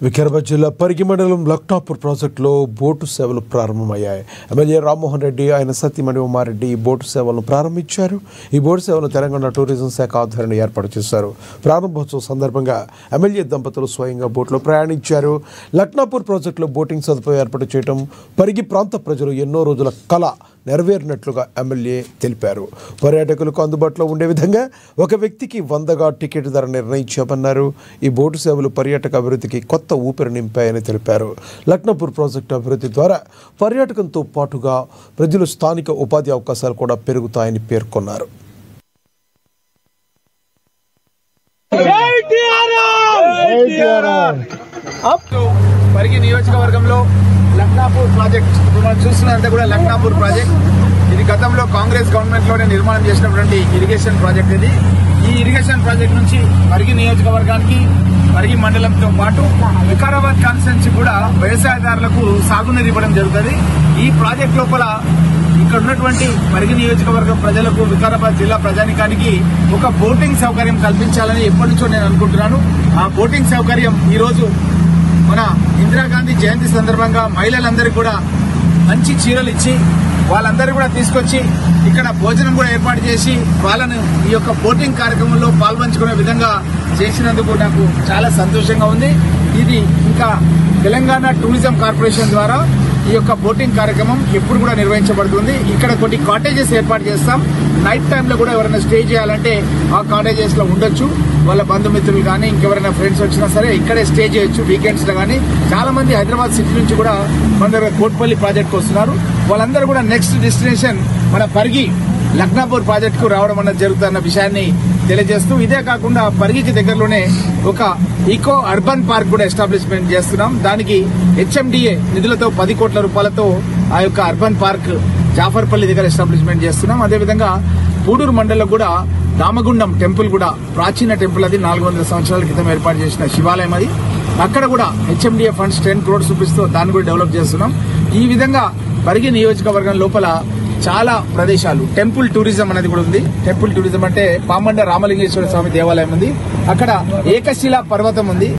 వికారాబాద్ జిల్లా పరిగి మండలం లక్నాపూర్ ప్రాజెక్టులో బోటు సేవలు ప్రారంభమయ్యాయి. ఎమ్మెల్యే రామ్మోహన్ రెడ్డి ఆయన సతీమణి ఉమారెడ్డి బోటు సేవలను ప్రారంభించారు. ఈ బోటు సేవలను తెలంగాణ టూరిజం శాఖ ఆధ్వర్యంలో ఏర్పాటు చేశారు. ప్రారంభోత్సవం సందర్భంగా ఎమ్మెల్యే దంపతులు స్వయంగా బోట్లో ప్రయాణించారు. లక్నాపూర్ ప్రాజెక్టులో బోటింగ్ సదుపాయం ఏర్పాటు చేయడం పరిగి ప్రాంత ప్రజలు ఎన్నో రోజుల కళ నెరవేరినట్లుగా ఎమ్మెల్యే తెలిపారు. పర్యాటకులకు అందుబాటులో ఉండే విధంగా ఒక వ్యక్తికి 100గా టికెట్ ధర నిర్ణయించామన్నారు. ఈ బోటు సేవలు పర్యాటక అభివృద్ధికి కొత్త ఊపిరి నింపాయని తెలిపారు. లక్నాపూర్ ప్రాజెక్టు అభివృద్ధి ద్వారా పర్యాటకంతో పాటుగా ప్రజలు స్థానిక ఉపాధి అవకాశాలు కూడా పెరుగుతాయని పేర్కొన్నారు. పరిగి నియోజకవర్గంలో లక్నాపూర్ ప్రాజెక్ట్ మనం చూస్తున్నంత కూడా లక్నాపూర్ ప్రాజెక్ట్ ఇది గతంలో కాంగ్రెస్ గవర్నమెంట్లోనే నిర్మాణం చేసినటువంటి ఇరిగేషన్ ప్రాజెక్ట్. ఈ ఇరిగేషన్ ప్రాజెక్ట్ నుంచి పరిగి నియోజకవర్గానికి పరిగి మండలంతో పాటు వికారాబాద్ కాన్స్టిట్యున్సీ కూడా వ్యవసాయదారులకు సాగునీరు ఇవ్వడం జరుగుతుంది. ఈ ప్రాజెక్ట్ లోపల ఇక్కడ ఉన్నటువంటి పరిగి నియోజకవర్గం ప్రజలకు వికారాబాద్ జిల్లా ప్రజానికానికి ఒక బోటింగ్ సౌకర్యం కల్పించాలని ఎప్పటి నుంచో నేను అనుకుంటున్నాను. ఆ బోటింగ్ సౌకర్యం ఈరోజు మన ఇందిరాగాంధీ జయంతి సందర్భంగా మహిళలందరికీ కూడా మంచి చీరలు ఇచ్చి వాళ్ళందరూ కూడా తీసుకొచ్చి ఇక్కడ భోజనం కూడా ఏర్పాటు చేసి వాళ్ళను ఈ యొక్క బోటింగ్ కార్యక్రమంలో పాల్పంచుకునే విధంగా చేసినందుకు నాకు చాలా సంతోషంగా ఉంది. ఇది ఇంకా తెలంగాణ టూరిజం కార్పొరేషన్ ద్వారా ఈ యొక్క బోటింగ్ కార్యక్రమం ఎప్పుడు కూడా నిర్వహించబడుతుంది. ఇక్కడ కొన్ని కాటేజెస్ ఏర్పాటు చేస్తాం. నైట్ టైంలో కూడా ఎవరైనా స్టే చేయాలంటే ఆ కాటేజెస్ లో ఉండొచ్చు. వాళ్ళ బంధుమిత్రులు కానీ ఇంకెవరైనా ఫ్రెండ్స్ వచ్చినా సరే ఇక్కడే స్టే చేయొచ్చు వీకెండ్స్ లో. కానీ చాలా మంది హైదరాబాద్ సిటీ నుంచి కూడా మన దగ్గర కోట్పల్లి ప్రాజెక్ట్ వస్తున్నారు. వాళ్ళందరూ కూడా నెక్స్ట్ డెస్టినేషన్ మన పరిగి లక్నాపూర్ ప్రాజెక్ట్ కు రావడం అన్నది జరుగుతున్న విషయాన్ని తెలియజేస్తూ, ఇదే కాకుండా పరిగికి దగ్గరలోనే ఒక ఈకో అర్బన్ పార్క్ కూడా ఎస్టాబ్లిష్మెంట్ చేస్తున్నాం. దానికి హెచ్ఎండిఏ నిధులతో 10 కోట్ల రూపాయలతో ఆ యొక్క అర్బన్ పార్క్ జాఫర్పల్లి దగ్గర ఎస్టాబ్లిష్మెంట్ చేస్తున్నాం. అదేవిధంగా పూడూరు మండలం కూడా రామగుండం టెంపుల్ కూడా ప్రాచీన టెంపుల్, అది 400 సంవత్సరాల క్రితం ఏర్పాటు చేసిన శివాలయం. అది అక్కడ కూడా హెచ్ఎండిఏ ఫండ్స్ 10 crores చూపిస్తూ దాన్ని కూడా డెవలప్ చేస్తున్నాం. ఈ విధంగా పరిగి నియోజకవర్గం లోపల చాలా ప్రదేశాలు టెంపుల్ టూరిజం అనేది కూడా ఉంది. టెంపుల్ టూరిజం అంటే పామండ రామలింగేశ్వర స్వామి దేవాలయం ఉంది, అక్కడ ఏకశిలా పర్వతం ఉంది.